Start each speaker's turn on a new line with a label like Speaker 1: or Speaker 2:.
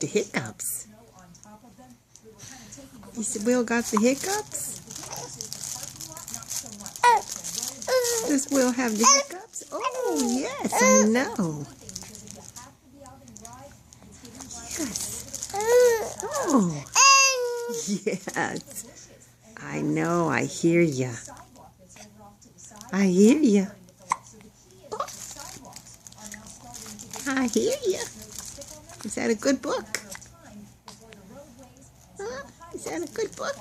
Speaker 1: the hiccups. You said Will got the hiccups? Does Will have the hiccups? Oh, yes, I know. Yes. Oh, yes. I know, I hear ya. I hear ya. I hear ya. Is that a good book? Huh? Is that a good book?